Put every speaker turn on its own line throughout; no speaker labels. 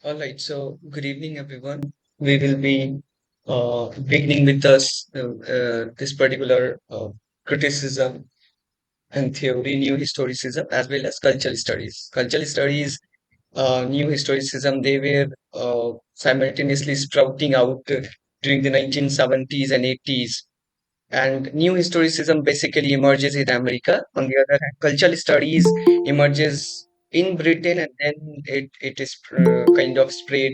All right, so good evening, everyone. We will be beginning with this particular criticism and theory, new historicism, as well as cultural studies. Cultural studies, new historicism, they were simultaneously sprouting out during the 1970s and 80s. And new historicism basically emerges in America. On the other hand, cultural studies emerges in Britain, and then it is kind of spread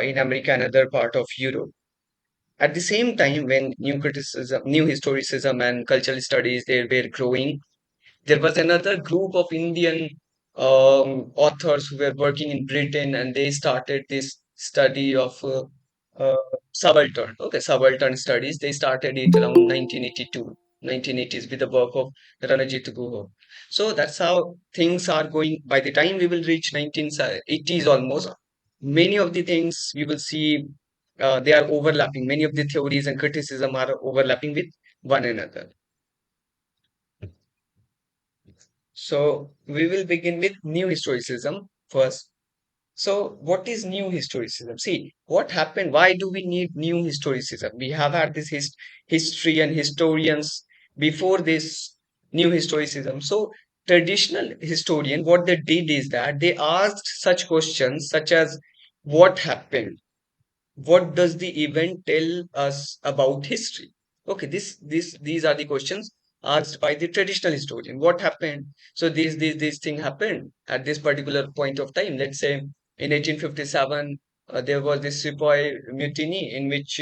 in America and other part of Europe. At the same time, when new historicism and cultural studies they were growing, there was another group of Indian authors who were working in Britain, and they started this study of uh, subaltern. Okay, subaltern studies. They started it around 1982, 1980s with the work of Ranajit Guha. So that's how things are going. By the time we will reach 1980s almost, many of the things we will see they are overlapping. Many of the theories and criticism are overlapping with one another. So we will begin with new historicism first. So what is new historicism? See, what happened? Why do we need new historicism? We have had this history and historians before this new historicism. So traditional historian, what they did is that they asked such questions such as what happened? What does the event tell us about history? Okay, these are the questions asked by the traditional historian. What happened? So this thing happened at this particular point of time. Let's say in 1857, there was this Sepoy mutiny in which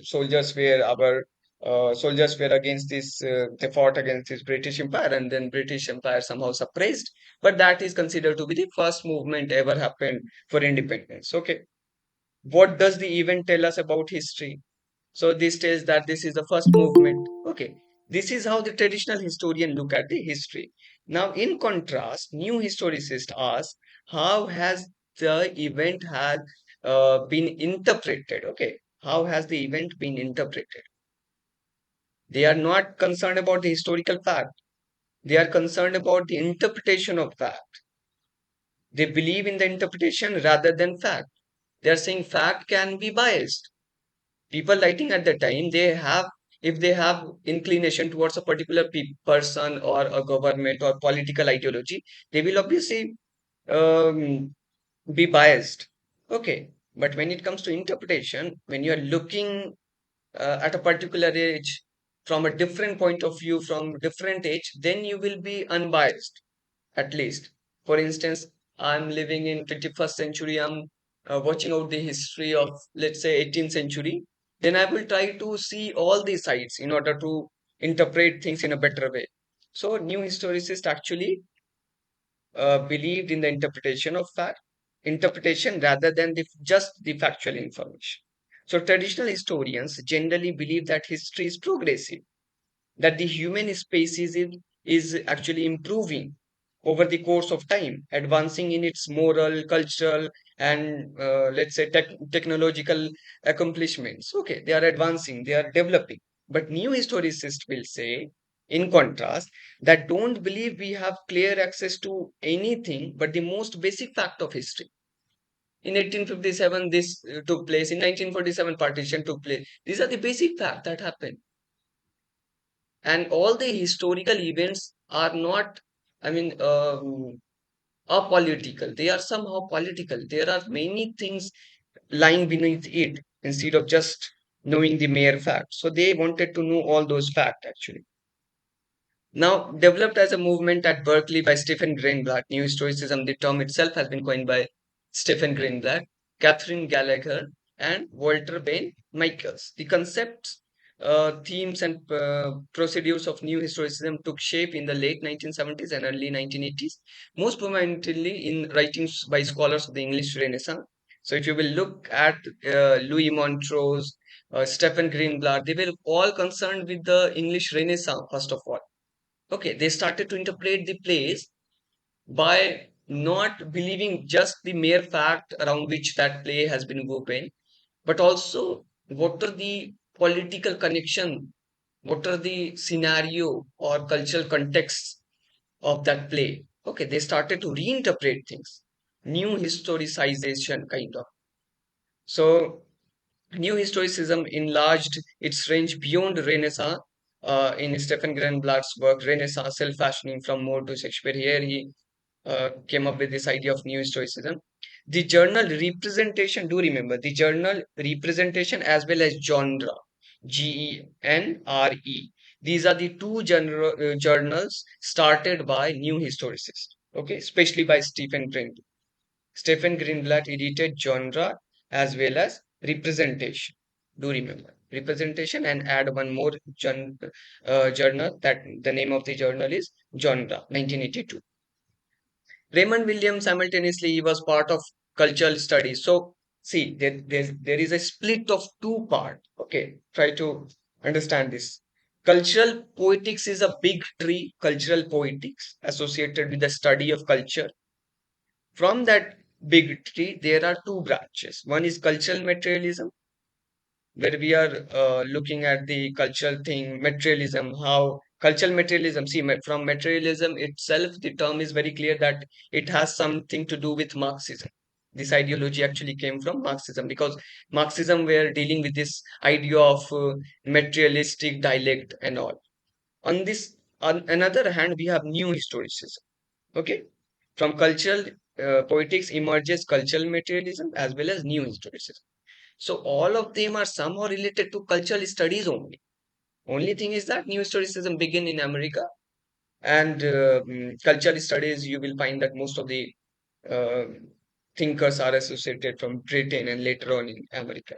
soldiers were our soldiers were against this. They fought against this British Empire, and then British Empire somehow suppressed. But that is considered to be the first movement ever happened for independence. Okay, what does the event tell us about history? So this tells that this is the first movement. Okay, this is how the traditional historian look at the history. Now, in contrast, new historicists ask how has the event had been interpreted. Okay, how has the event been interpreted? They are not concerned about the historical fact. They are concerned about the interpretation of fact. They believe in the interpretation rather than fact. They are saying fact can be biased. People writing at the time, they have, if they have inclination towards a particular person or a government or political ideology, they will obviously um, be biased. Okay, but when it comes to interpretation, when you are looking at a particular age from a different point of view, from different age, then you will be unbiased, at least. For instance, I'm living in 21st century, I'm watching out the history of, let's say, 18th century, then I will try to see all the sides in order to interpret things in a better way. So new historicists actually believed in the interpretation of fact, interpretation rather than just the factual information. So traditional historians generally believe that history is progressive, that the human species is actually improving over the course of time, advancing in its moral, cultural, and let's say technological accomplishments. Okay, they are advancing, they are developing. But new historicists will say, in contrast, that don't believe we have clear access to anything but the most basic fact of history. In 1857, this took place. In 1947, partition took place. These are the basic facts that happened, and all the historical events are not, I mean, apolitical. They are somehow political. There are many things lying beneath it instead of just knowing the mere fact. So they wanted to know all those facts actually. Now, developed as a movement at Berkeley by Stephen Greenblatt, New Historicism, the term itself has been coined by Stephen Greenblatt, Catherine Gallagher, and Walter Bain Michaels. The concepts, themes, and procedures of New Historicism took shape in the late 1970s and early 1980s, most prominently in writings by scholars of the English Renaissance. So, if you will look at Louis Montrose, Stephen Greenblatt, they were all concerned with the English Renaissance, first of all. Okay, they started to interpret the plays by not believing just the mere fact around which that play has been woven, but also what are the political connection, what are the scenario or cultural contexts of that play. Okay, they started to reinterpret things. new historicization kind of. So New Historicism enlarged its range beyond Renaissance. In Stephen Greenblatt's work, Renaissance self-fashioning from More to Shakespeare, here he came up with this idea of New Historicism. The journal representation, do remember the journal representation as well as genre, Genre. These are the two journals started by New Historicists, okay, especially by Stephen Greenblatt. Stephen Greenblatt edited genre as well as representation. Do remember representation and add one more journal, that the name of the journal is genre 1982. Raymond Williams simultaneously he was part of cultural studies. So see there is a split of two part. Okay, try to understand this. Cultural poetics is a big tree, cultural poetics associated with the study of culture. From that big tree, there are two branches. One is cultural materialism, where we are looking at the cultural thing, materialism, how cultural materialism, see, from materialism itself, the term is very clear that it has something to do with Marxism. This ideology actually came from Marxism because Marxism were dealing with this idea of materialistic dialect and all. On this, on another hand, we have new historicism. Okay, from cultural poetics emerges cultural materialism as well as new historicism. So all of them are somehow related to cultural studies only. Only thing is that new historicism began in America, and cultural studies you will find that most of the uh, thinkers are associated from Britain and later on in America.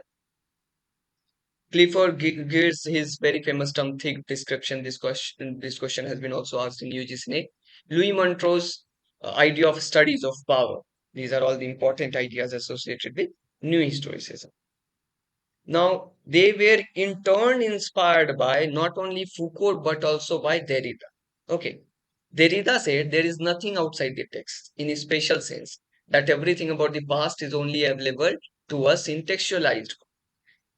Clifford gives his very famous term thick description. This question has been also asked in UGC. Louis Montrose idea of studies of power. These are all the important ideas associated with New Historicism. Now, they were in turn inspired by not only Foucault but also by Derrida. Okay, Derrida said there is nothing outside the text in a special sense, that everything about the past is only available to us in textualized.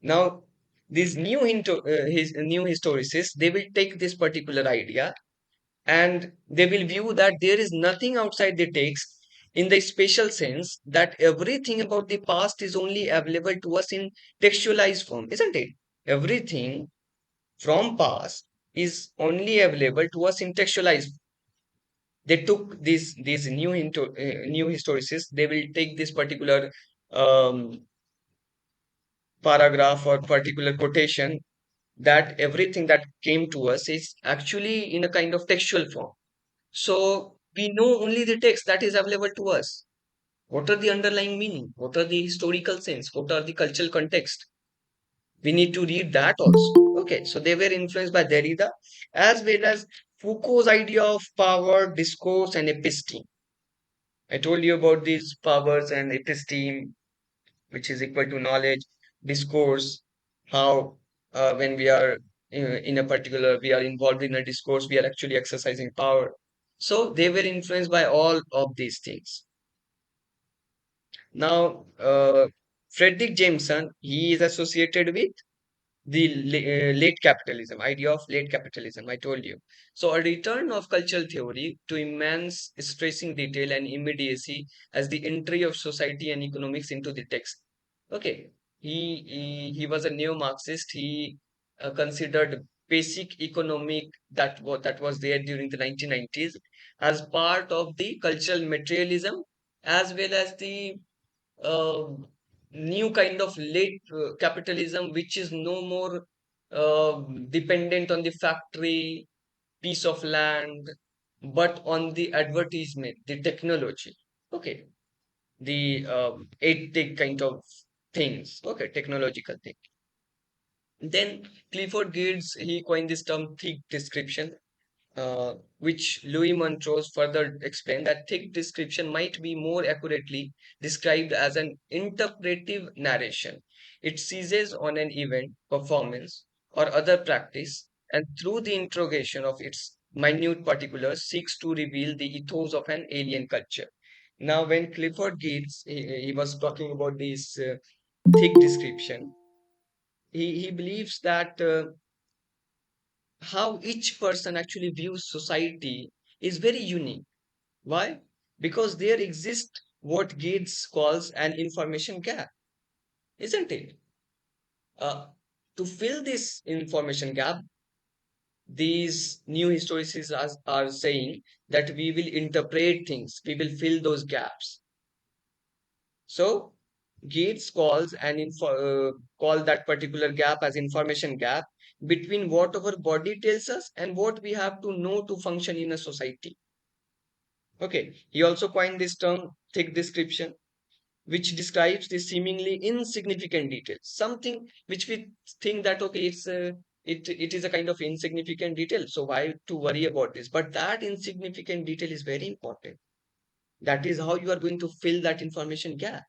Now, these his new historicists, they will take this particular idea and they will view that there is nothing outside the text in the special sense that everything about the past is only available to us in textualized form, isn't it? Everything from past is only available to us in textualized. They took these new historicists. They will take this particular um, paragraph or particular quotation that everything that came to us is actually in a kind of textual form. So we know only the text that is available to us. What are the underlying meaning? What are the historical sense? What are the cultural context? We need to read that also. Okay, so they were influenced by Derrida as well as Foucault's idea of power, discourse, and episteme. I told you about these powers and episteme, which is equal to knowledge, discourse, how when we are in a particular, we are involved in a discourse, we are actually exercising power. So they were influenced by all of these things. Now, Frederick Jameson, he is associated with the late capitalism, idea of late capitalism, I told you. So a return of cultural theory to immense stressing detail and immediacy as the entry of society and economics into the text. Okay, he was a neo-Marxist. He considered basic economic that was there during the 1990s as part of the cultural materialism as well as the uh, new kind of late capitalism, which is no more dependent on the factory, piece of land, but on the advertisement, the technology. Okay, the edtech kind of things. Okay, technological thing. Then Clifford Geertz, he coined this term thick description, which Louis Montrose further explained that thick description might be more accurately described as an interpretive narration. It seizes on an event, performance, or other practice, and through the interrogation of its minute particulars, seeks to reveal the ethos of an alien culture. Now, when Clifford Geertz he was talking about this thick description, he believes that how each person actually views society is very unique. Why? Because there exist what Gates calls an information gap, isn't it? Uh, to fill this information gap, these new historicists are saying that we will interpret things, we will fill those gaps. So Gates call that particular gap as information gap between what our body tells us and what we have to know to function in a society. Okay, he also coined this term thick description, which describes the seemingly insignificant details, something which we think that okay, it is a kind of insignificant detail, so why to worry about this? But that insignificant detail is very important. That is how you are going to fill that information gap.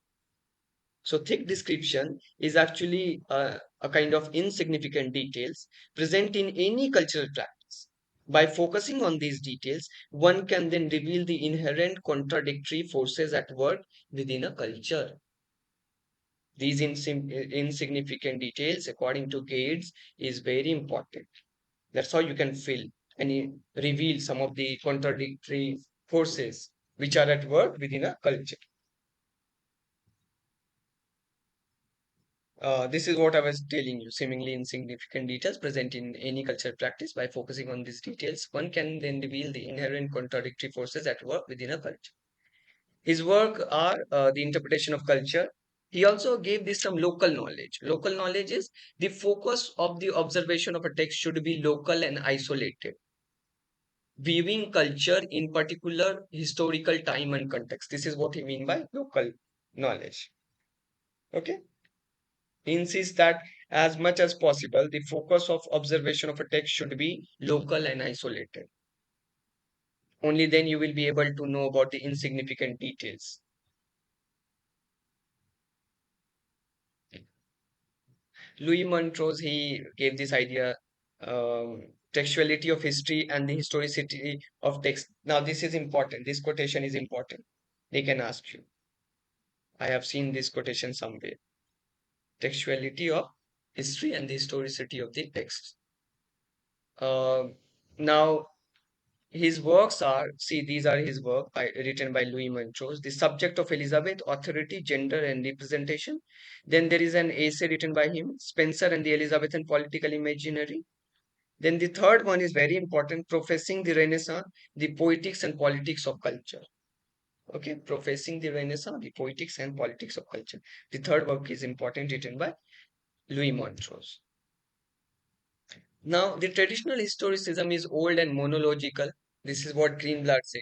So thick description is actually a kind of insignificant details present in any cultural practice. By focusing on these details, one can then reveal the inherent contradictory forces at work within a culture. These insignificant details, according to Gates, is very important. That's how you can fill and reveal some of the contradictory forces which are at work within a culture. This is what I was telling you. Seemingly insignificant details present in any cultural practice. By focusing on these details, one can then reveal the inherent contradictory forces at work within a culture. His work are the interpretation of culture. He also gave this some local knowledge. Local knowledge is the focus of the observation of a text should be local and isolated, viewing culture in particular historical time and context. This is what he mean by local knowledge. Okay. He insists that as much as possible, the focus of observation of a text should be local and isolated. Only then you will be able to know about the insignificant details. Louis Montrose, he gave this idea, textuality of history and the historicity of text. Now, this is important. This quotation is important. They can ask you. I have seen this quotation somewhere. Textuality of history and the historicity of the text. Now, his works are, see, these are his work written by Louis Montrose. The subject of Elizabeth, authority, gender, and representation. Then there is an essay written by him, Spencer and the Elizabethan political imaginary. Then the third one is very important, professing the Renaissance, the poetics and politics of culture. Okay, professing the Renaissance, the poetics and politics of culture. The third work is important, written by Louis Montrose. Now, the traditional historicism is old and monological. This is what Greenblatt said.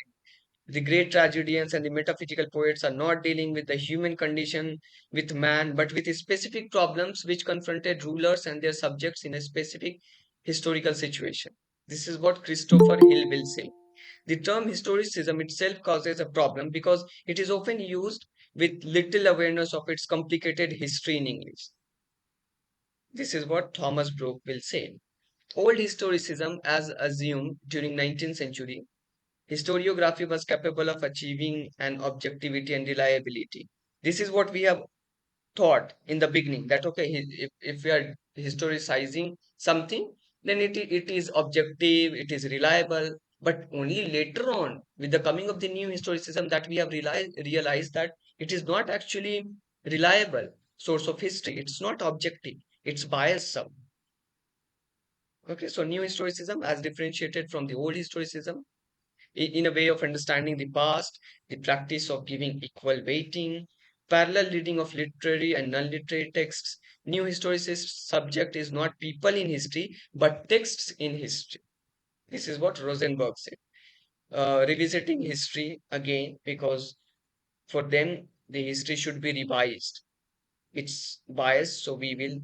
The great tragedians and the metaphysical poets are not dealing with the human condition, with man, but with specific problems which confronted rulers and their subjects in a specific historical situation. This is what Christopher Hill will say. The term historicism itself causes a problem because it is often used with little awareness of its complicated history in English. This is what Thomas Brooke will say. Old historicism, as assumed during 19th century, historiography was capable of achieving an objectivity and reliability. This is what we have thought in the beginning that okay, if we are historicizing something, then it is objective, it is reliable. But only later on, with the coming of the new historicism, that we have realized that it is not actually reliable source of history. It's not objective. It's biased some. Okay, so new historicism, as differentiated from the old historicism, in a way of understanding the past, the practice of giving equal weighting, parallel reading of literary and non-literary texts. New historicist subject is not people in history, but texts in history. This is what Rosenberg said. Revisiting history again because for them the history should be revised. It's biased, so we will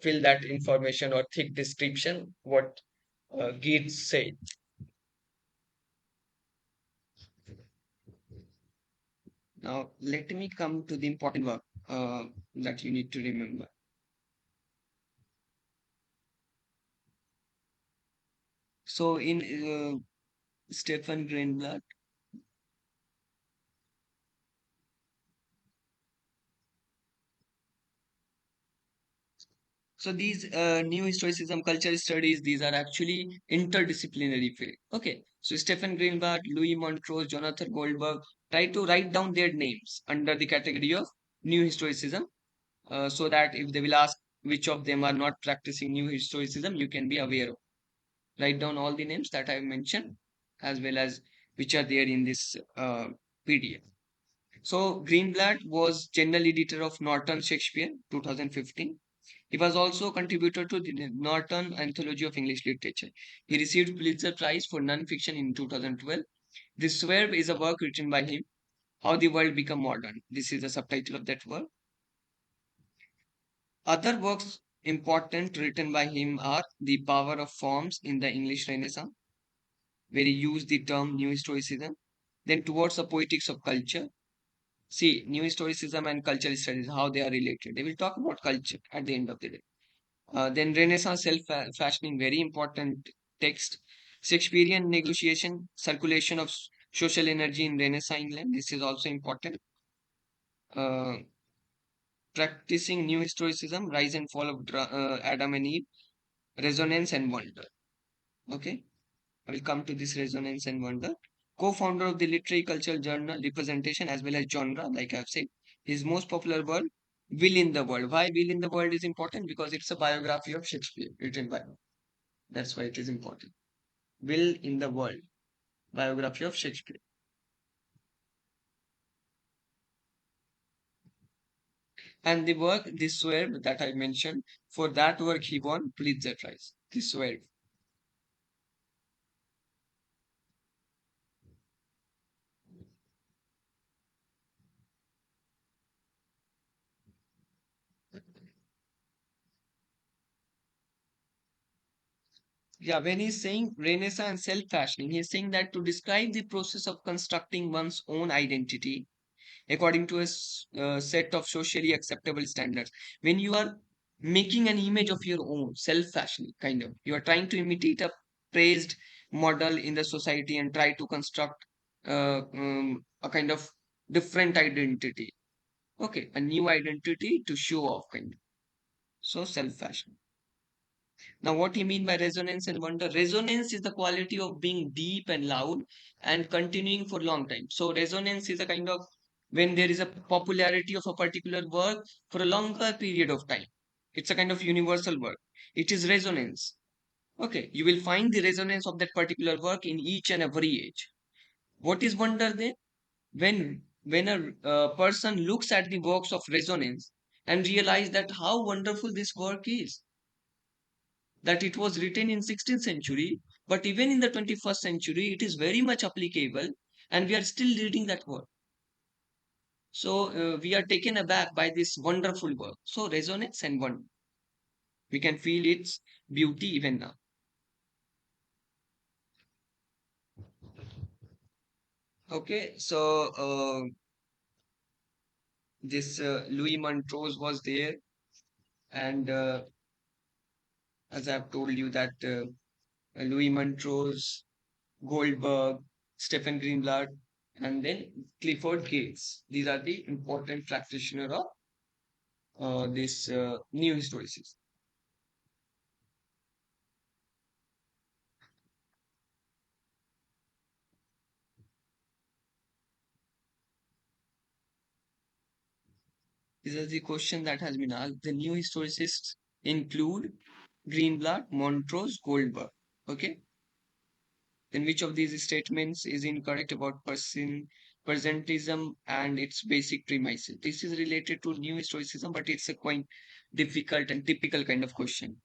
fill that information or thick description what Gates said. Now, let me come to the important work that you need to remember. So, in Stefan Greenblatt, so these new historicism culture studies, these are actually interdisciplinary field. Okay, So Stephen Greenblatt, Louis Montrose, Jonathan Goldberg try to write down their names under the category of New Historicism, so that if they will ask which of them are not practicing New Historicism, you can be aware of. Write down all the names that I have mentioned, as well as which are there in this PDF. So Greenblatt was general editor of Norton Shakespeare 2015. He was also a contributor to the Norton Anthology of English Literature. He received Pulitzer Prize for non-fiction in 2012. This Swerve is a work written by him, How the World Became Modern. This is the subtitle of that work. Other works important written by him are The Power of Forms in the English Renaissance, where he used the term New Historicism. Then Towards the Poetics of Culture. See, New Historicism and cultural studies, how they are related. They will talk about culture at the end of the day. Then Renaissance self-fashioning, very important text. Shakespearean negotiation, circulation of social energy in Renaissance England. This is also important. Uh, Practicing New Historicism, rise and fall of Adam and Eve, resonance and wonder. Okay, I will come to this resonance and wonder. Co-founder of the literary cultural journal Representation as well as Genre, like I've said. His most popular work, Will in the World. Why Will in the World is important? Because it's a biography of Shakespeare written by him. That's why it is important. Will in the World, biography of Shakespeare. And the work, This Swerve, that I mentioned, for that work he won Pulitzer Prize. This Swerve. Yeah, when he's saying Renaissance self-fashioning, he's saying that to describe the process of constructing one's own identity according to a set of socially acceptable standards. When you are making an image of your own, self-fashioning, kind of, you are trying to imitate a praised model in the society and try to construct a kind of different identity. Okay, a new identity to show off, kind of. So self-fashioning. Now, what you mean by resonance and wonder? Resonance is the quality of being deep and loud and continuing for long time. So, resonance is a kind of when there is a popularity of a particular work for a longer period of time. It's a kind of universal work. It is resonance. Okay, you will find the resonance of that particular work in each and every age. What is wonder then? When a person looks at the works of resonance and realize that how wonderful this work is, that it was written in 16th century, but even in the 21st century it is very much applicable, and we are still reading that work. So we are taken aback by this wonderful work. So resonance and wonder, we can feel its beauty even now. Okay, so this Louis Montrose was there, and as I've told you that Louis Montrose, Goldberg, Stephen Greenblatt, and then Clifford Gates. These are the important practitioners of this new historicism. This is the question that has been asked. The new historicists include Greenblatt, Montrose, Goldberg. Okay. Then which of these statements is incorrect about presentism and its basic premises? This is related to new historicism, but it's a quite difficult and typical kind of question.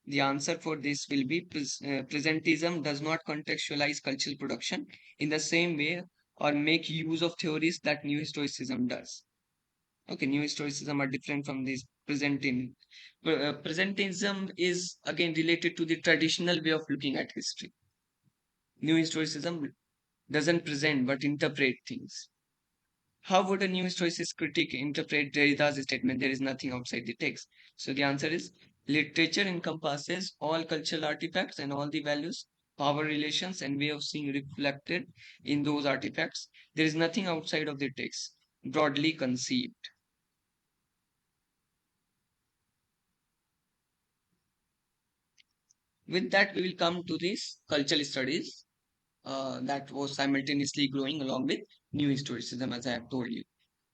The answer for this will be presentism does not contextualize cultural production in the same way or make use of theories that new historicism does. Okay, new historicism are different from this presenting. Presentism is again related to the traditional way of looking at history. New historicism doesn't present but interpret things. How would a new historicist critic interpret Derrida's statement, there is nothing outside the text? So the answer is literature encompasses all cultural artifacts and all the values, power relations, and way of seeing reflected in those artifacts. There is nothing outside of the text, broadly conceived. With that, we will come to this cultural studies. that was simultaneously growing along with new historicism, as I have told you.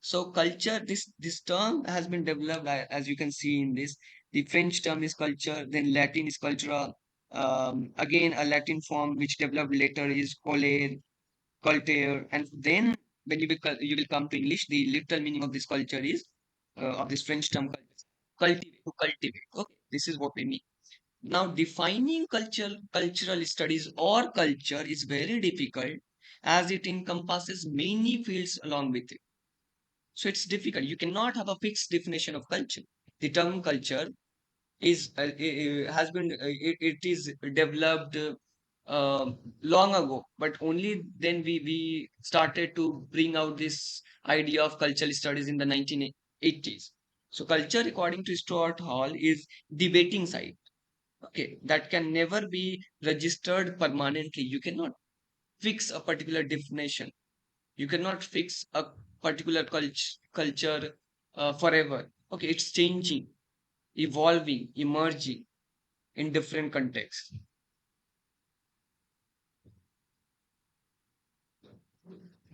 So culture, this term has been developed as you can see in this. The French term is culture, then Latin is cultura. Again, a Latin form which developed later is culture, and then when you will come to English, the literal meaning of this culture is of this French term cultivate, to cultivate. Okay, this is what we mean. Now, defining cultural studies or culture is very difficult as it encompasses many fields along with it. So it's difficult. You cannot have a fixed definition of culture. The term culture is has been it is developed long ago, but only then we started to bring out this idea of cultural studies in the 1980s. So culture, according to Stuart Hall, is debating side. Okay, that can never be registered permanently. You cannot fix a particular definition. You cannot fix a particular culture forever. Okay, it's changing, evolving, emerging in different contexts.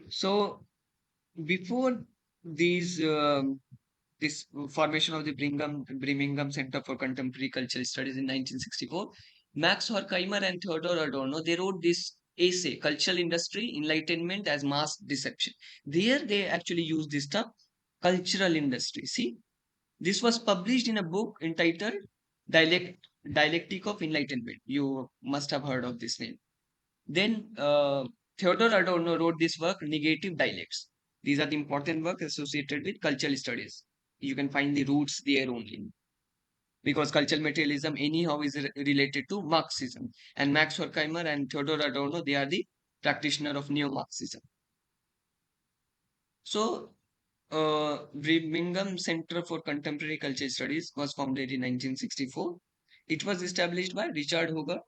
So before these this formation of the Birmingham Center for Contemporary Cultural Studies in 1964, Max Horkheimer and Theodore Adorno, they wrote this essay, Cultural Industry, Enlightenment as Mass Deception. There they actually use this term, cultural industry. See, this was published in a book entitled Dialectic of Enlightenment. You must have heard of this name. Then Theodore Adorno wrote this work, Negative Dialects. These are the important works associated with cultural studies. You can find the roots there only. Because cultural materialism, anyhow, is related to Marxism. And Max Horkheimer and Theodore Adorno, they are the practitioner of neo Marxism. So, Birmingham Center for Contemporary Culture Studies was founded in 1964. It was established by Richard Hooker.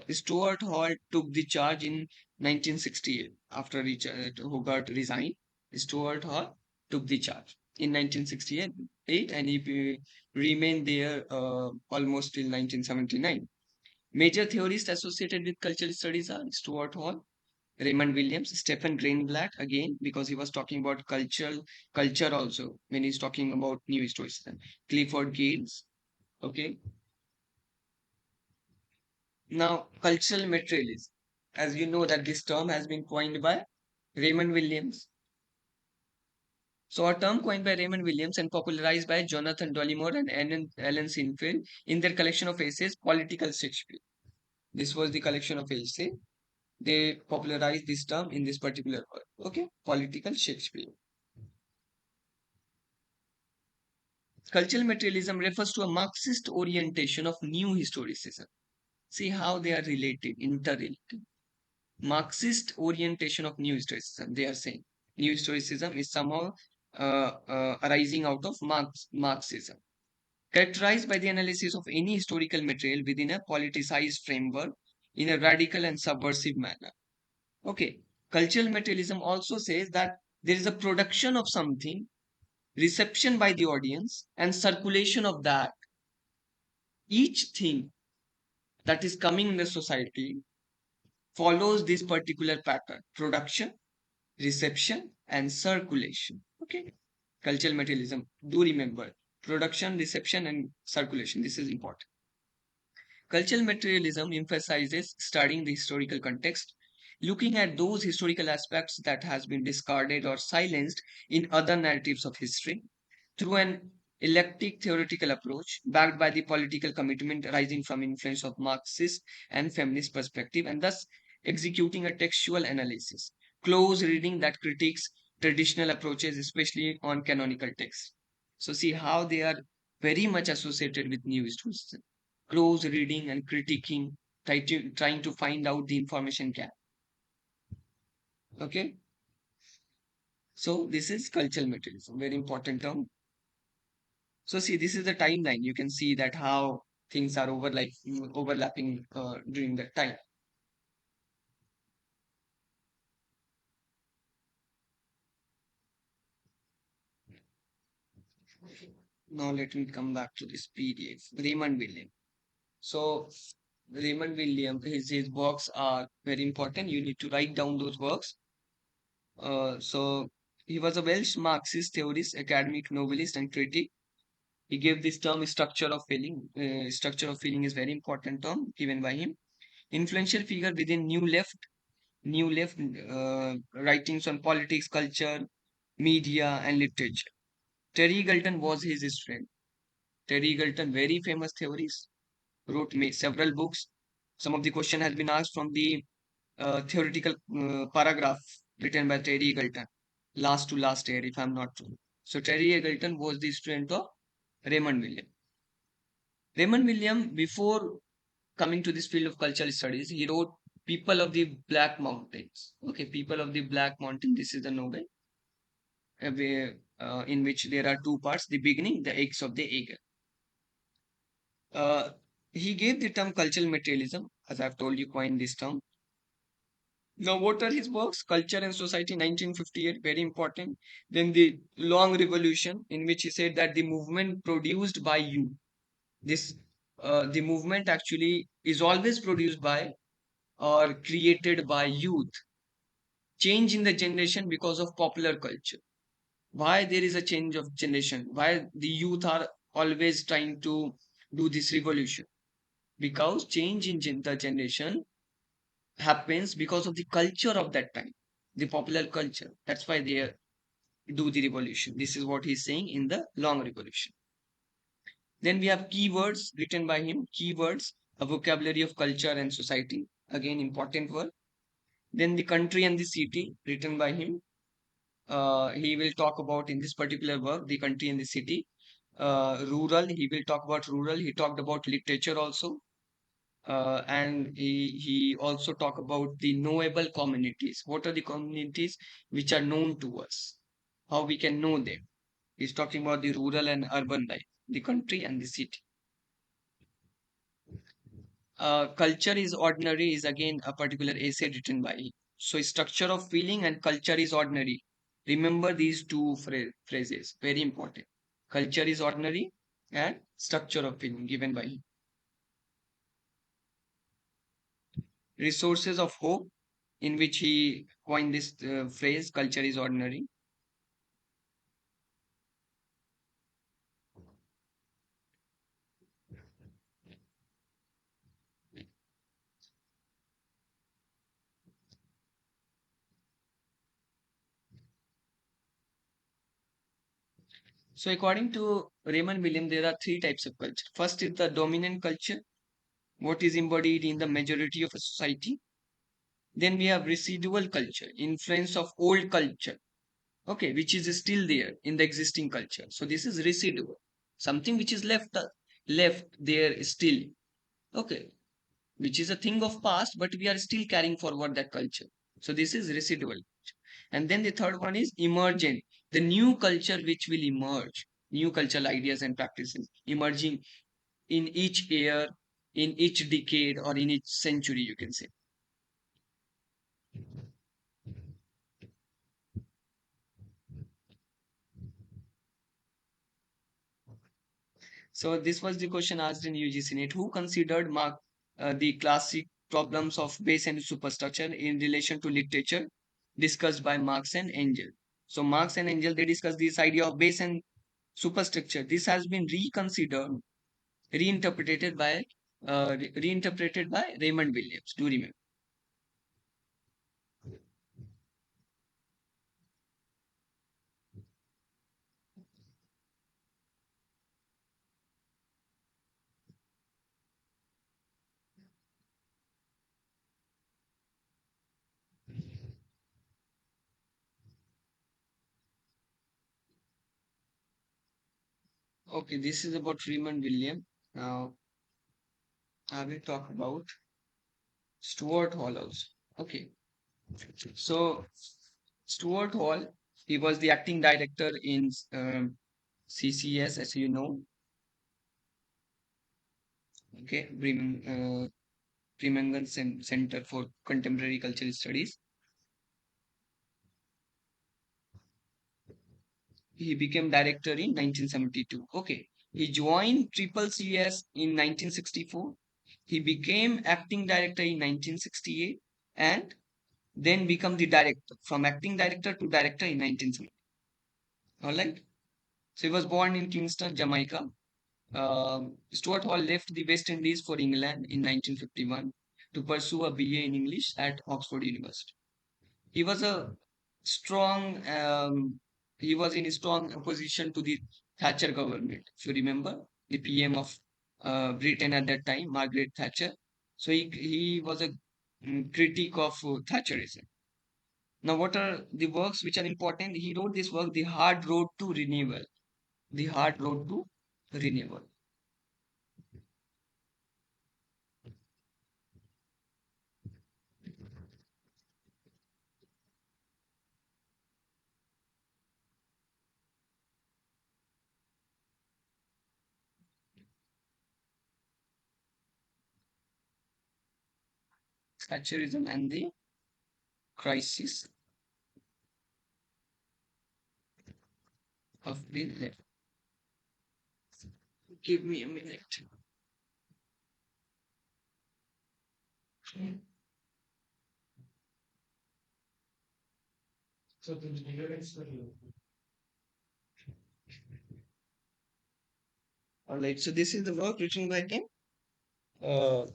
Stuart Hall took the charge in 1968 after Richard Hogarth resigned. Stuart Hall took the charge in 1968 and he remained there almost till 1979. Major theorists associated with cultural studies are Stuart Hall, Raymond Williams, Stephen Greenblatt again because he was talking about culture also when he's talking about new historicism. Clifford Gales, okay. Now, cultural materialism. As you know that this term has been coined by Raymond Williams. So a term coined by Raymond Williams and popularized by Jonathan Dollimore and Alan Sinfield in their collection of essays, Political Shakespeare. This was the collection of essays. They popularized this term in this particular work. Okay, Political Shakespeare. Cultural materialism refers to a Marxist orientation of new historicism. See how they are related, interrelated. Marxist orientation of new historicism. They are saying new historicism is somehow arising out of Marxism, characterized by the analysis of any historical material within a politicized framework in a radical and subversive manner. Okay, cultural materialism also says that there is a production of something, reception by the audience, and circulation of that. Each thing that is coming in the society follows this particular pattern: production, reception, and circulation. Okay. Cultural materialism. Do remember production, reception, and circulation. This is important. Cultural materialism emphasizes studying the historical context, looking at those historical aspects that has been discarded or silenced in other narratives of history through an eclectic theoretical approach backed by the political commitment arising from influence of Marxist and feminist perspective, and thus executing a textual analysis, close reading that critiques traditional approaches, especially on canonical texts. So see how they are very much associated with new historicism. Close reading and critiquing, trying to find out the information gap. Okay, so this is cultural materialism, very important term. So see, this is the timeline. You can see that how things are overlapping during that time. Now let me come back to this PDF. Raymond Williams. So Raymond William, his works are very important. You need to write down those works. So he was a Welsh Marxist theorist, academic novelist, and critic. He gave this term structure of feeling. Structure of feeling is very important term given by him. Influential figure within New Left writings on politics, culture, media, and literature. Terry Galton was his friend. Terry Galton, very famous theorist, wrote several books. Some of the question has been asked from the theoretical paragraph written by Terry Galton, last to last year, if I'm not wrong. So Terry Galton was the student of Raymond William. Raymond William, before coming to this field of cultural studies, he wrote People of the Black Mountains. Okay, People of the Black Mountain. This is the novel in which there are two parts: the beginning, the eggs of the eagle. Uh, he gave the term cultural materialism, as I've told you, coined this term. Now, what are his works? Culture and Society, 1958, very important. Then the Long Revolution, in which he said that the movement produced by you, this the movement actually is always produced by or created by youth. Change in the generation because of popular culture. Why there is a change of generation? Why the youth are always trying to do this revolution? Because change in the generation happens because of the culture of that time, the popular culture. That's why they do the revolution. This is what he's saying in the Long Revolution. Then we have keywords written by him. Keywords, a vocabulary of culture and society. Again, important word. Then the country and the city, written by him. He will talk about in this particular work the country and the city. Rural, he will talk about rural. He talked about literature also. And he also talk about the knowable communities. What are the communities which are known to us? How we can know them? He's talking about the rural and urban life, the country and the city. Culture is ordinary is again a particular essay written by him. So structure of feeling and culture is ordinary. Remember these two phrases, very important. Culture is ordinary and structure of feeling given by him. Resources of hope, in which he coined this phrase, culture is ordinary. So according to Raymond William, there are three types of culture. First is the dominant culture, what is embodied in the majority of a society. Then we have residual culture, influence of old culture, okay, which is still there in the existing culture. So this is residual, something which is left there still, okay, which is a thing of past, but we are still carrying forward that culture. So this is residual. And then the third one is emergent, the new culture which will emerge, new cultural ideas and practices emerging in each year, in each decade, or in each century, you can say. So this was the question asked in UGC NET. Who considered the classic problems of base and superstructure in relation to literature discussed by Marx and Engel? So Marx and Engel, they discussed this idea of base and superstructure. This has been reconsidered, reinterpreted by Raymond Williams. Do remember? Okay, this is about Raymond Williams. Now I will talk about Stuart Hall also. Okay, so Stuart Hall, he was the acting director in CCS, as you know, okay, Bremen Center for Contemporary Cultural Studies. He became director in 1972. Okay, he joined Triple CS in 1964. He became acting director in 1968 and then become the director, from acting director to director in 1970. All right. So he was born in Kingston, Jamaica. Stuart Hall left the West Indies for England in 1951 to pursue a BA in English at Oxford University. He was a strong, he was in strong opposition to the Thatcher government. If you remember, the PM of Britain at that time, Margaret Thatcher. So he was a critic of Thatcherism. Now, what are the works which are important? He wrote this work, The Hard Road to Renewal. The Hard Road to Renewal. Thatcherism and the Crisis of the Left. Give me a minute. So the lyrics were all right. So this is the work written by him. Uh,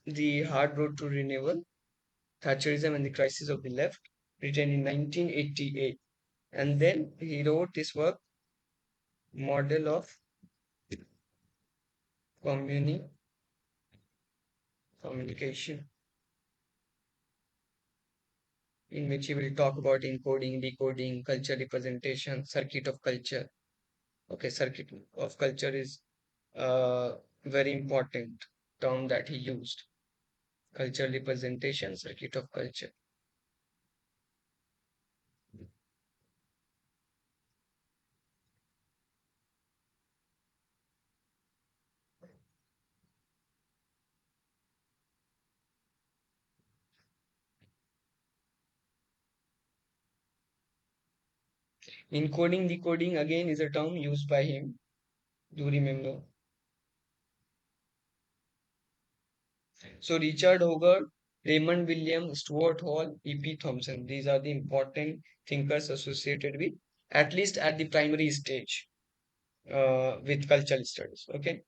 the Hard Road to Renewal, Thatcherism and the Crisis of the Left, written in 1988. And then he wrote this work, Model of Communi- Communication, in which he will talk about encoding, decoding, culture representation, circuit of culture. Okay, circuit of culture is a very important term that he used. Culture representation, circuit of culture. Encoding, decoding again is a term used by him. Do you remember? So Richard Hogarth, Raymond Williams, Stuart Hall, E.P. Thompson. These are the important thinkers associated with, at least at the primary stage, with cultural studies. Okay.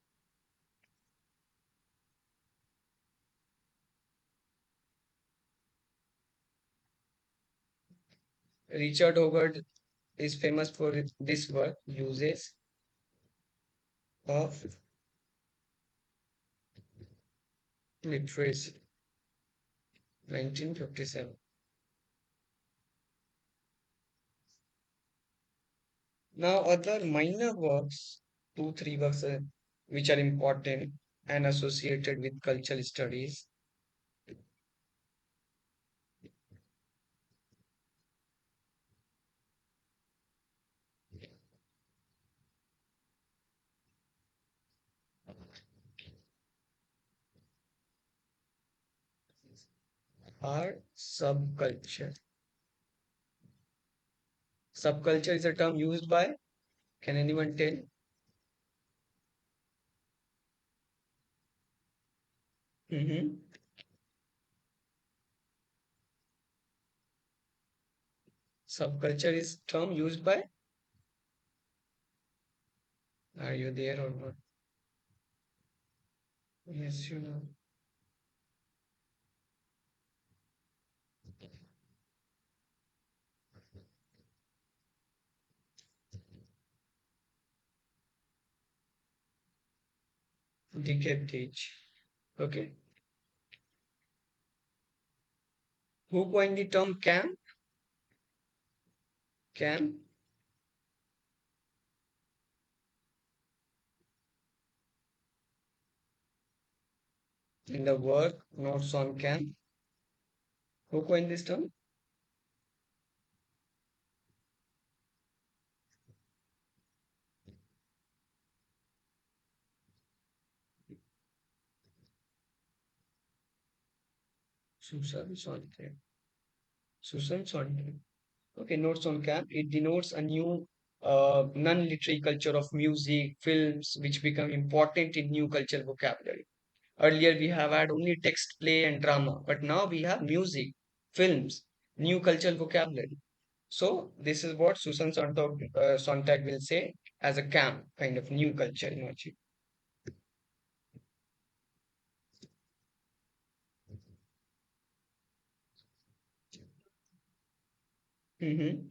Richard Hogarth is famous for this work, Uses of Literacy, 1957. Now, other minor works, two, three works which are important and associated with cultural studies are subculture. Subculture is a term used by, can anyone tell? Hmm. Subculture is term used by, are you there or not? Yes, you know. Decade age. Okay. Who coined the term cam? Cam in the work Notes on Cam. Who coined this term? Susan Sontag. Susan Sontag. Okay, Notes on Cam. It denotes a new non-literary culture of music, films, which become important in new cultural vocabulary. Earlier we have had only text, play, and drama, but now we have music, films, new cultural vocabulary. So this is what Susan Sontag will say as a camp kind of new culture emerging. Mm-hmm.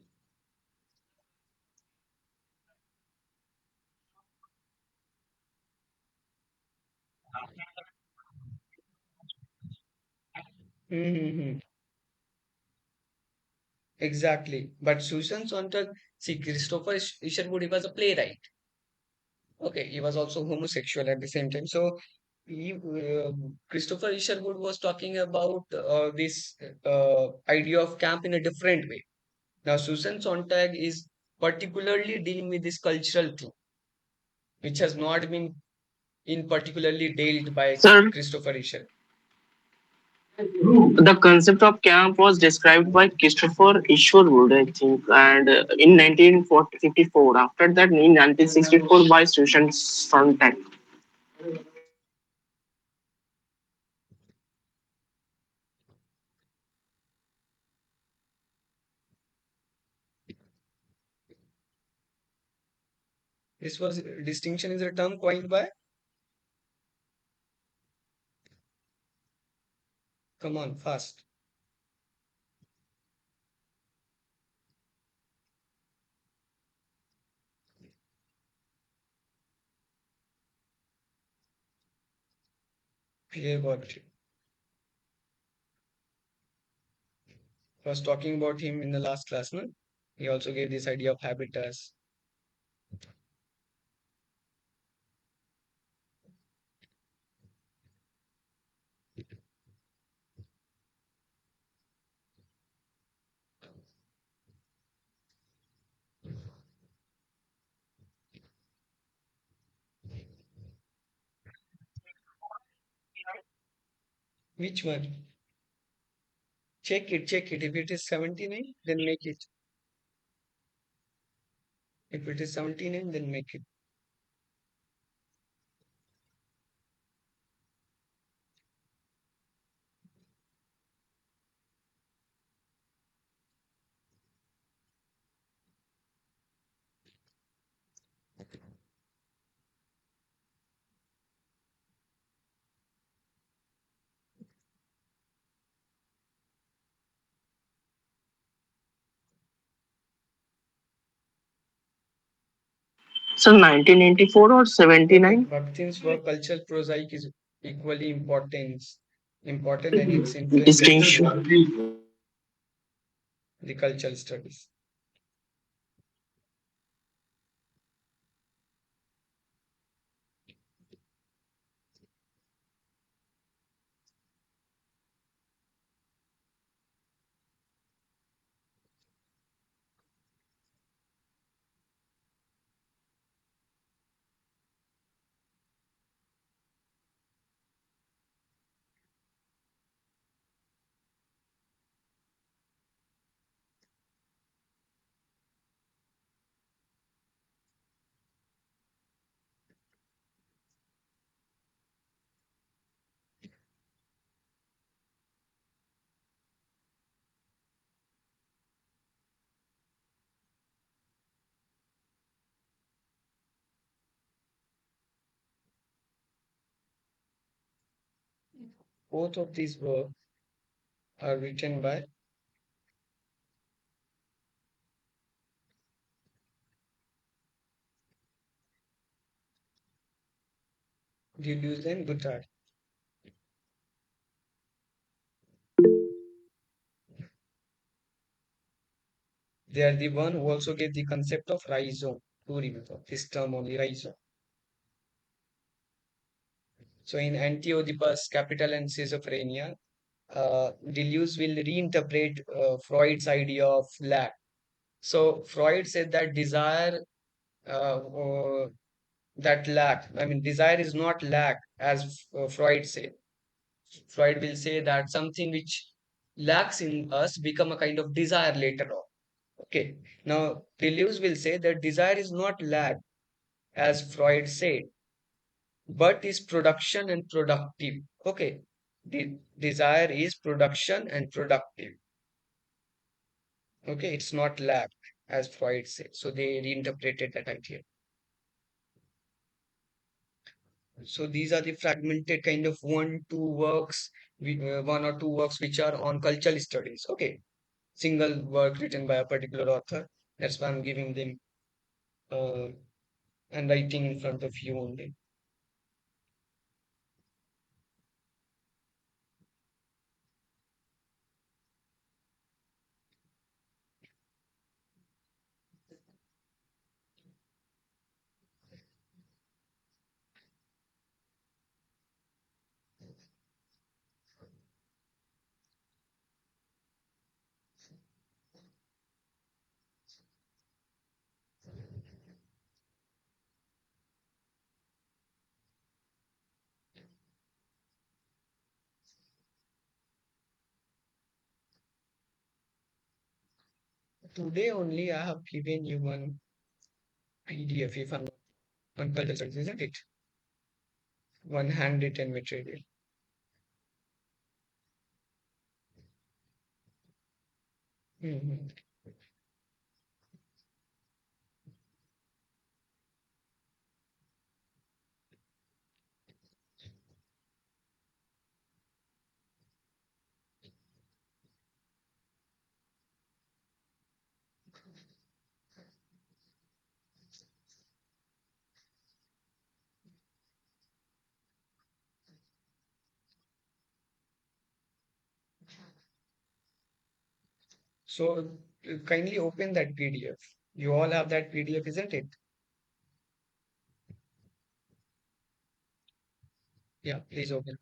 Mm-hmm. Exactly. But Susan Sontag, see, Christopher Isherwood, he was a playwright. Okay, he was also homosexual at the same time. So Christopher Isherwood was talking about this idea of camp in a different way. Now, Susan Sontag is particularly dealing with this cultural thing, which has not been in particularly dealt by
Sir,
Christopher Isherwood.
the concept of camp was described by Christopher Isherwood, I think, and in 1954. After that, in 1964, by Susan Sontag.
This was distinction is a term coined by, come on, fast. Here got it. I was talking about him in the last class, no? He also gave this idea of habitus. Which one? Check it, check it. If it is 79, then make it. If it is 79, then make it.
So 1994 or
Okay,
79?
Bakhtin's work, cultural prosaic, is equally important, and its influence will shape
Distinction.
the cultural studies. Both of these works are written by Deleuze and Guattari. They are the one who also gave the concept of rhizome. Do remember this term only, rhizome. So in Antioedipus, Capital and Schizophrenia, Deleuze will reinterpret Freud's idea of lack. So Freud said that that lack, I mean, desire is not lack, as Freud said. Freud will say that something which lacks in us become a kind of desire later on. Okay. Now, Deleuze will say that desire is not lack, as Freud said. but is production and productive. Okay, the desire is production and productive. Okay, it's not lack, as Freud said. So they reinterpreted that idea. So these are the fragmented kind of one or two works which are on cultural studies. Okay, single work written by a particular author. That's why I'm giving them uh, and writing in front of you only. Today only I have given you one PDF, if I'm not on cultural studies, isn't it? One handwritten material. Mhm. So kindly open that PDF. You all have that PDF, isn't it? Yeah, please open.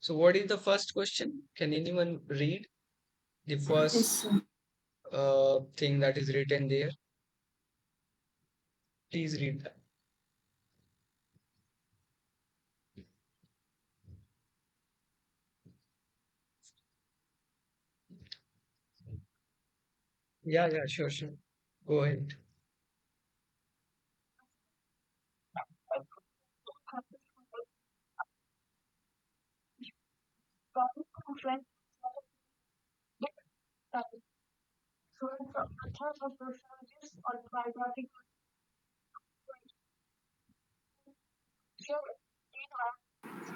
So what is the first question? Can anyone read the
Yes,
first
sir.
thing that is written there? Please read that. Yeah, yeah, sure, sure. Go ahead.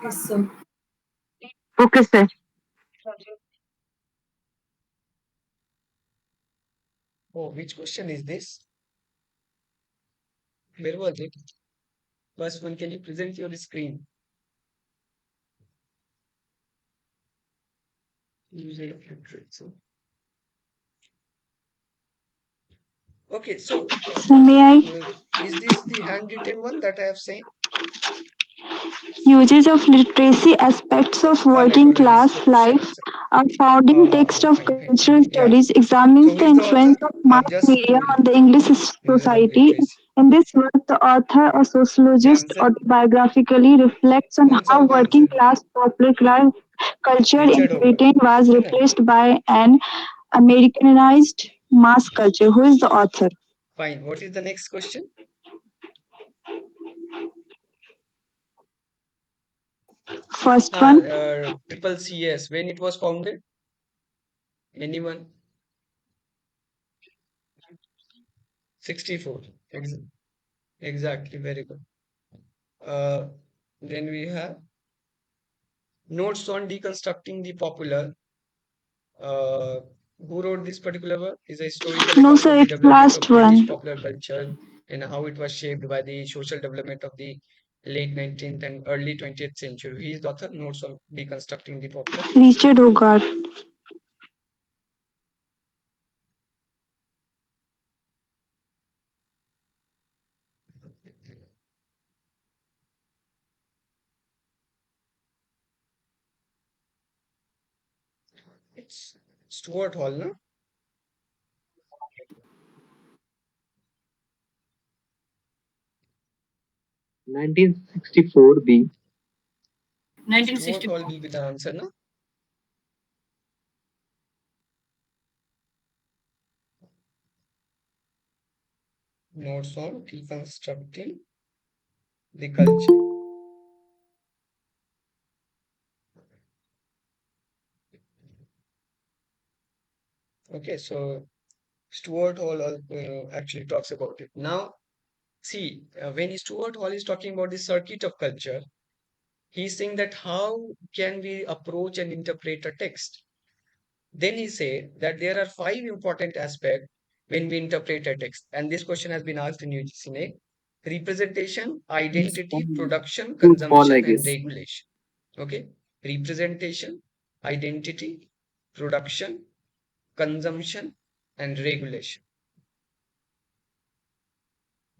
Yes, sir.
Okay, sir.
Oh, which question is this? Where was it? First one, can you present your screen? User of literature. Okay, so
May I?
uh, is this the handwritten one that I have seen?
Uses of literacy aspects of
All right,
working
all right. It's
class life. A founding text of
fine, fine,
cultural
fine. Yeah.
studies
So
examines
who
the
is the author?
influence of mass
I've just
media
told you.
on the English
User of
society.
literacy.
In this work, the author, a
The
sociologist,
answer?
autobiographically reflects on
कौन सा
how
होगा
working
answer?
class popular culture in
Richard होगा,
Britain was
है ना?
replaced by an Americanized mass culture. Who is the author?
Fine. What is the next question?
First one,
Triple CS. When it was founded? Anyone? 64. Exactly. Very good. Uh, then we have notes on deconstructing the popular. Uh, who wrote this particular work? Is a historical
no
account of
sir,
the
it's
development
last
of British
one.
popular culture and how it was shaped by the social development of the late 19th and early 20th century. He is the author, notes on deconstructing the popular.
Richard Hogarth.
It's Stuart Hall, no?
1964 B.
Stuart Hall will be the answer, no? Notes on deconstructing. The culture. Okay, so Stuart Hall actually talks about it. Now, see, when Stuart Hall is talking about the circuit of culture, he's saying that how can we approach and interpret a text? Then he said that there are five important aspects when we interpret a text. And this question has been asked in UGC: representation,
Yes,
identity, production,
good call, I
consumption, and
guess.
regulation. Okay. Representation, identity, production, consumption, and regulation.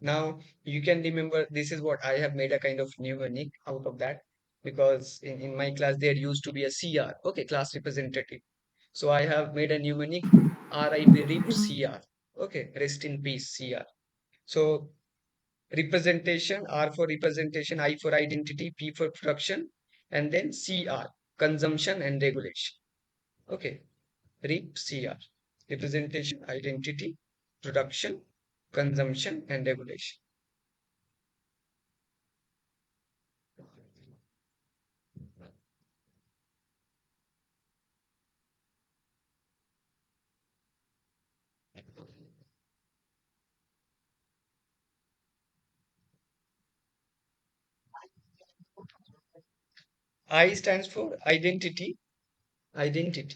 Now you can remember this is what I have made a kind of mnemonic out of that, because in my class there used to be a CR, okay, class representative. So I have made a mnemonic RIP RIP CR. Okay, rest in peace CR. So representation, R for representation, I for identity, P for production, and then CR, consumption and regulation. Okay, RIP CR, representation, identity, production, consumption and regulation. I stands for identity. Identity.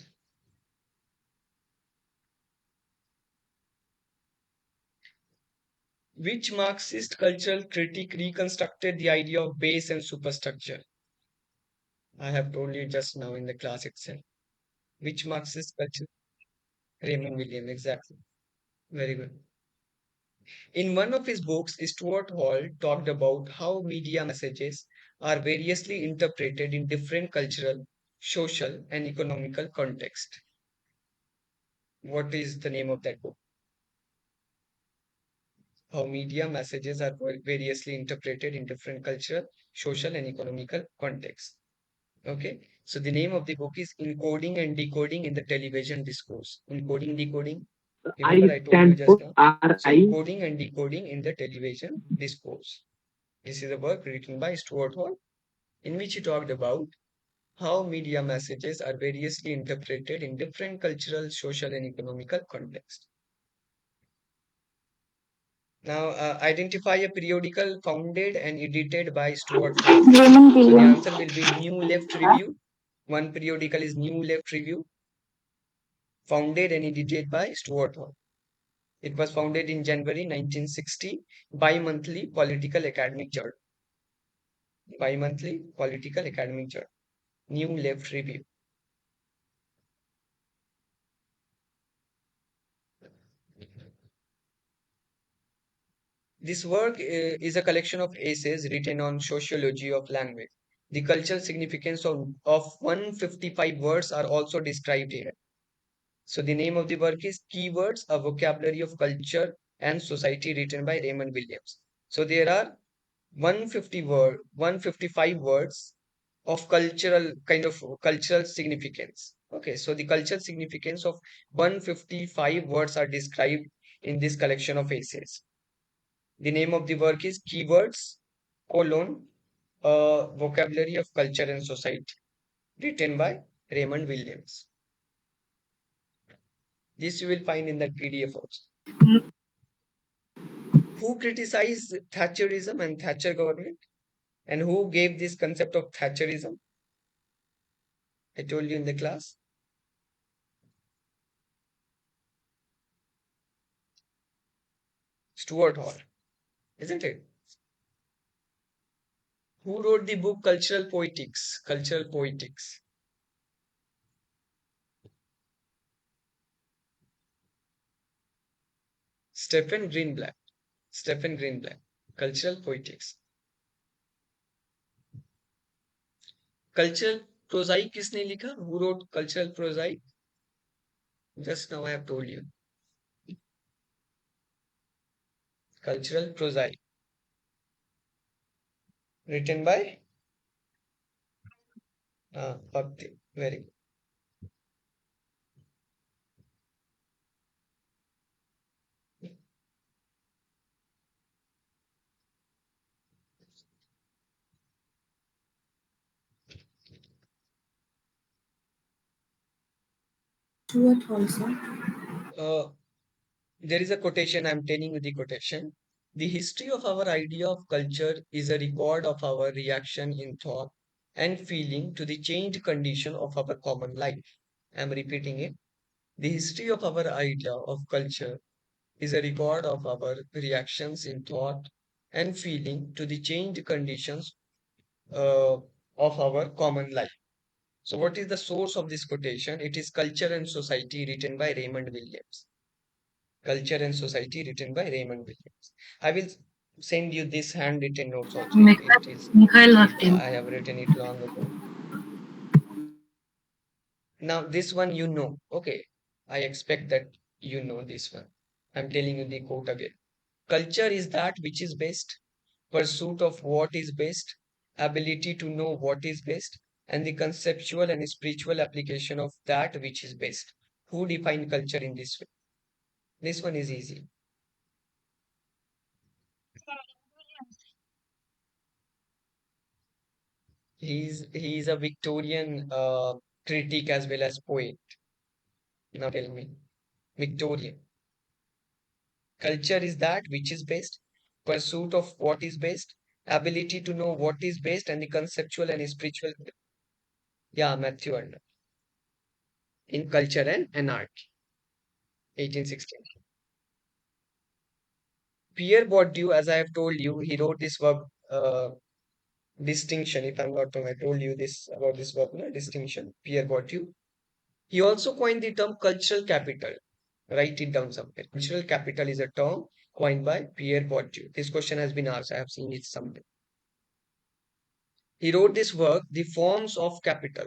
Which Marxist cultural critic reconstructed the idea of base and superstructure? I have told you just now in the class itself. Which Marxist culture? Raymond William, exactly. Very good. In one of his books, Stuart Hall talked about how media messages are variously interpreted in different cultural, social, and economical context. What is the name of that book? How media messages are variously interpreted in different cultural, social, and economical contexts. Okay, so the name of the book is Encoding and Decoding in the Television Discourse. Encoding, decoding. Remember,
I
I told you
stand
just
for
now. So,
RI.
encoding and decoding in the television discourse. This is a work written by Stuart Hall, in which he talked about how media messages are variously interpreted in different cultural, social, and economical contexts. Now, identify a periodical founded and edited by Stuart Hall.
Raymond
So the
Williams.
answer will be New Left Review. One periodical is New Left Review, founded and edited by Stuart Hall. It was founded in January 1960, bi-monthly political academic journal. Bi-monthly political academic journal. New Left Review. This work is a collection of essays written on sociology of language. The cultural significance of 155 words are also described here. So the name of the work is Keywords, a vocabulary of culture and society, written by Raymond Williams. So there are 155 words of cultural kind of cultural significance. Okay, so the cultural significance of 155 words are described in this collection of essays. The name of the work is Keywords, colon, a vocabulary of culture and society, written by Raymond Williams. This you will find in that PDF also. Who criticized Thatcherism and Thatcher government? And who gave this concept of Thatcherism? I told you in the class. Stuart Hall, isn't it? Who wrote the book Cultural Poetics? Cultural Poetics. Stephen Greenblatt. Stephen Greenblatt. Cultural Poetics. Cultural Prosaic किसने लिखा? Who wrote Cultural Prosaic? Just now I have told you. Cultural Prosaic. Written by Bhakti. Very good.
What also?
Uh, there is a quotation, I'm telling you the quotation. The history of our idea of culture is a record of our reaction in thought and feeling to the changed condition of our common life. I'm repeating it. The history of our idea of culture is a record of our reactions in thought and feeling to the changed conditions of our common life. So, what is the source of this quotation? It is Culture and Society, written by Raymond Williams. Culture and Society, written by Raymond Williams. I will send you this handwritten notes also. It is,
Mikhail Loftin.
I have written it long ago. Now, this one you know. Okay. I expect that you know this one. I'm telling you the quote again. Culture is that which is best, pursuit of what is best, ability to know what is best, and the conceptual and spiritual application of that which is best. Who define culture in this way? This one is easy. He's a Victorian critic as well as poet. Now tell me, Victorian. Culture is that which is best, pursuit of what is best, ability to know what is best, and the conceptual and spiritual. Yeah, Matthew Arnold in Culture and Anarchy, 1816. Pierre Bourdieu, as I have told you, he wrote this verb distinction. If I'm not wrong, I told you this about this verb, no? Distinction. Pierre Bourdieu. He also coined the term cultural capital. Write it down somewhere. Cultural capital is a term coined by Pierre Bourdieu. This question has been asked. I have seen it somewhere. He wrote this work, The Forms of Capital,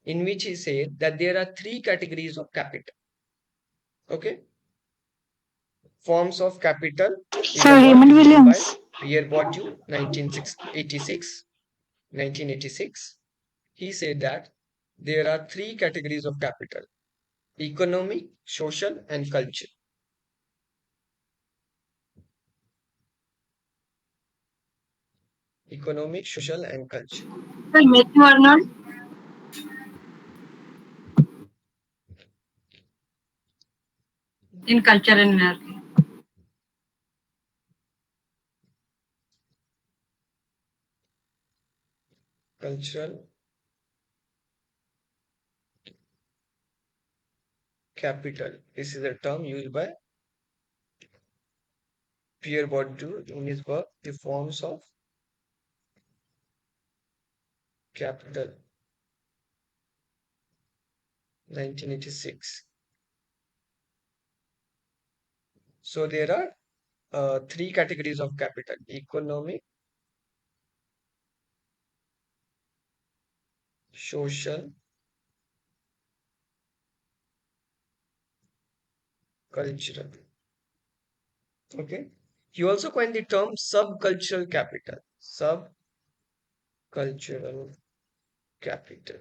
in which he said that there are three categories of capital. Okay? Forms of capital is a
Sir
work
Raymond
written by
Williams.
Pierre Bourdieu, 1986. 1986. He said that there are three categories of capital: economic, social, and culture. Economic, social, and culture.
Sir Matthew Arnold. In culture and anarchy.
Cultural capital. This is a term used by Pierre Bourdieu in his work, The Forms of Capital, 1986. So there are three categories of capital: economic, social, cultural. Okay. He also coined the term subcultural capital. Subcultural capital.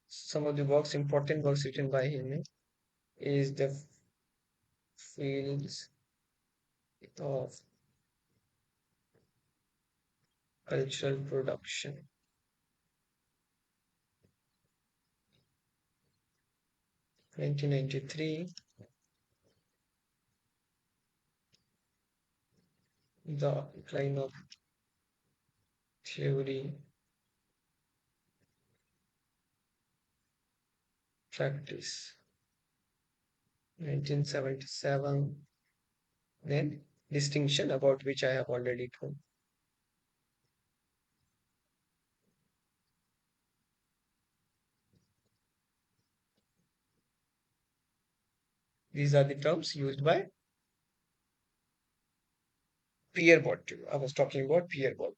Some of the works, important works written by him is The Fields of Cultural Production, 1993. The Decline of Theory, Practice, 1977. Then Distinction, about which I have already told. These are the terms used by Pierre Bourdieu. I was talking about Pierre Bourdieu.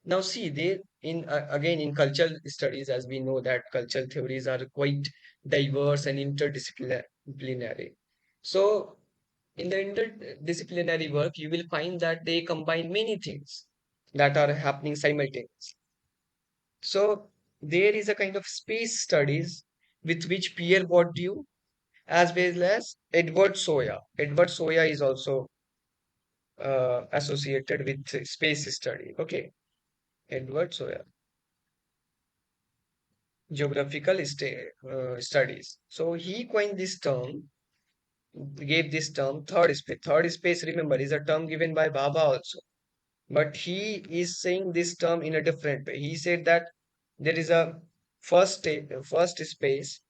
Now, see, they in again in cultural studies, as we know that cultural theories are quite diverse and interdisciplinary. So, in the interdisciplinary work, you will find that they combine many things that are happening simultaneously. So, there is a kind of space studies with which Pierre Bourdieu as well as Edward Soya. Edward Soya is also associated with space study. Okay, Edward Soya, geographical studies. So he coined this term, gave this term third space. Third space, remember, is a term given by Baba also. But he is saying this term in a different way. He said that there is a first space, first space,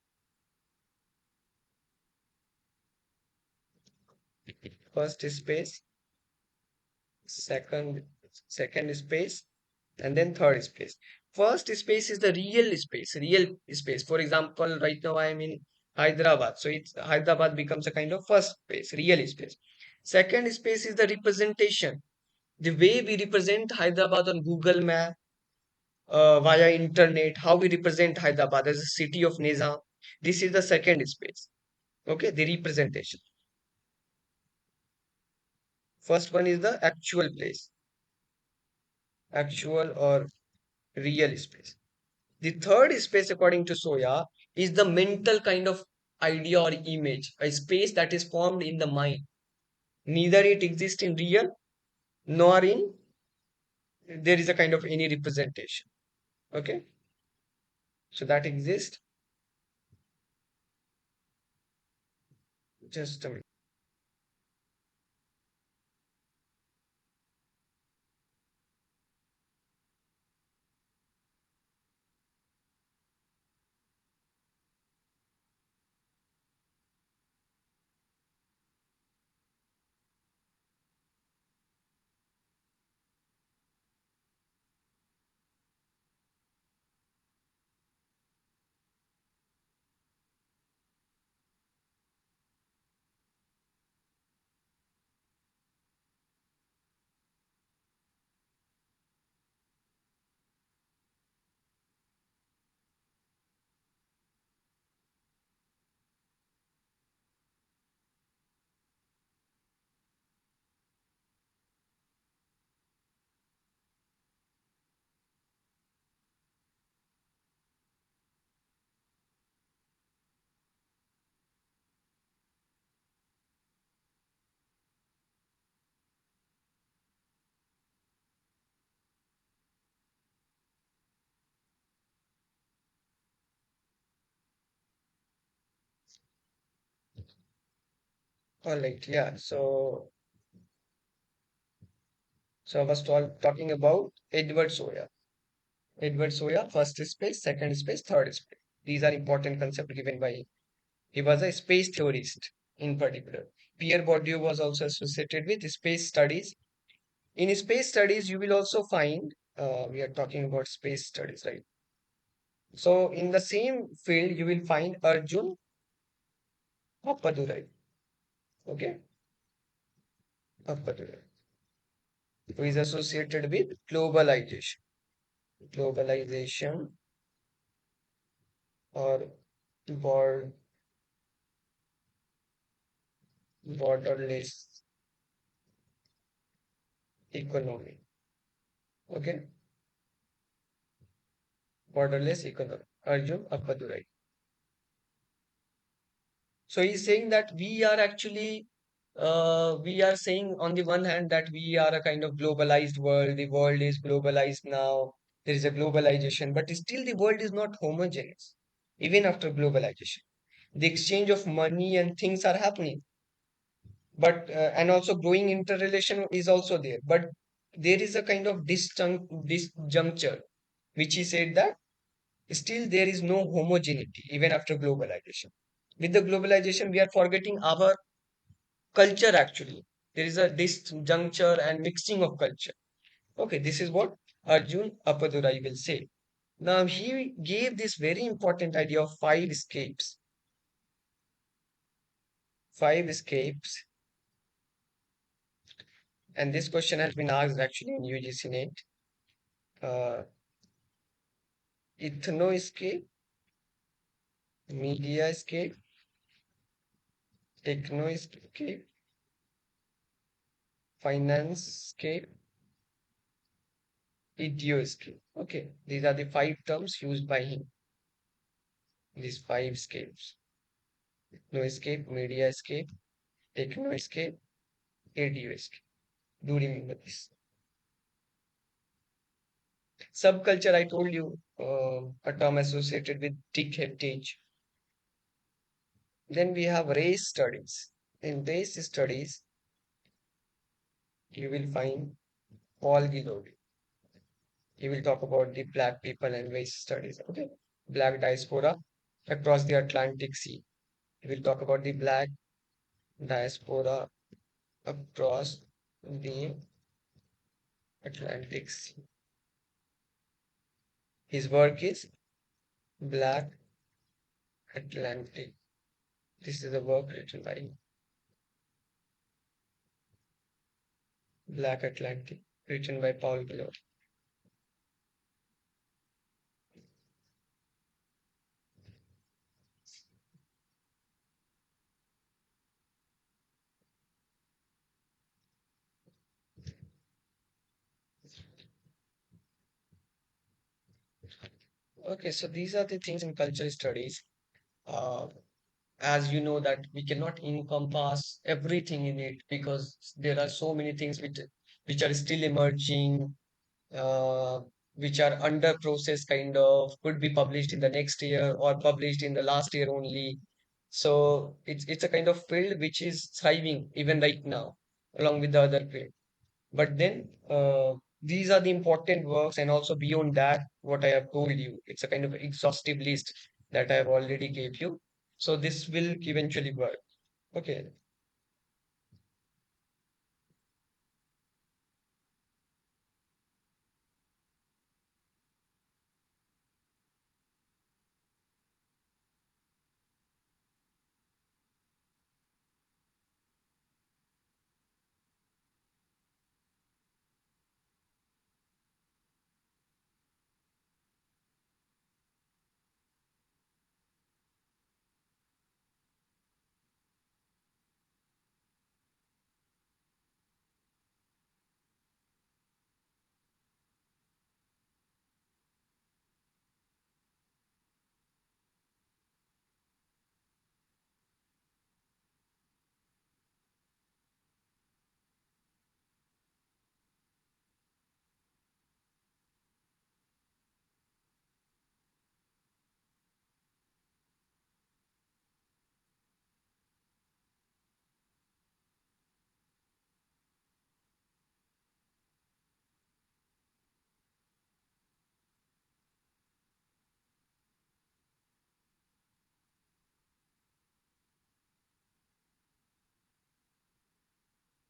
second second space, and then third space. First space is the real space. For example, right now I am in Hyderabad, so it's Hyderabad becomes a kind of first space, real space. Second space is the representation, the way we represent Hyderabad on Google Map, via internet, how we represent Hyderabad as a city of Nizam. This is the second space. Okay, the representation. First one is the actual place, actual or real space. The third space, according to Soya, is the mental kind of idea or image, a space that is formed in the mind. Neither it exists in real nor in there is a kind of any representation. Okay, so that exists. Just a minute. All right, yeah. So I was talking about Edward Soya. Edward Soya, first space, second space, third space. These are important concepts given by him. He was a space theorist in particular. Pierre Bourdieu was also associated with space studies. In space studies, you will also find, we are talking about space studies, right? So in the same field, you will find Arjun Appadurai, okay? Appadurai, who is associated with globalization. Globalization or board, borderless economy, okay? Borderless economy. Arjun Appadurai. So he's saying that we are saying on the one hand that we are a kind of globalized world. The world is globalized now. There is a globalization, but still the world is not homogeneous. Even after globalization, the exchange of money and things are happening, but and also growing interrelation is also there. But there is a kind of disjuncture, which he said that still there is no homogeneity even after globalization. With the globalization, we are forgetting our culture actually. There is a disjuncture and mixing of culture. Okay, this is what Arjun Appadurai will say. Now, he gave this very important idea of five escapes. Five escapes. And this question has been asked actually in UGC NET. Uh, ethno escape, media escape, techno escape, finance escape, ideo escape. Okay, these are the five terms used by him. These five escapes: no escape, media escape, techno escape, ideo escape. Do remember this. Subculture, I told you, a term associated with thick heritage. Then we have race studies. In race studies, you will find Paul Gilroy. He will talk about the black people and race studies. Okay, black diaspora across the Atlantic Sea. He will talk about the black diaspora across the Atlantic Sea. His work is Black Atlantic. This is a work written by Black Atlantic, written by Paul Gilroy. Okay, so these are the things in cultural studies. Uh, as you know that we cannot encompass everything in it because there are so many things which are still emerging, uh, which are under process, kind of could be published in the next year or published in the last year only. So it's a kind of field which is thriving even right now along with the other field. But then these are the important works, and also beyond that, what I have told you, it's a kind of exhaustive list that I have already gave you. So this will eventually work. Okay.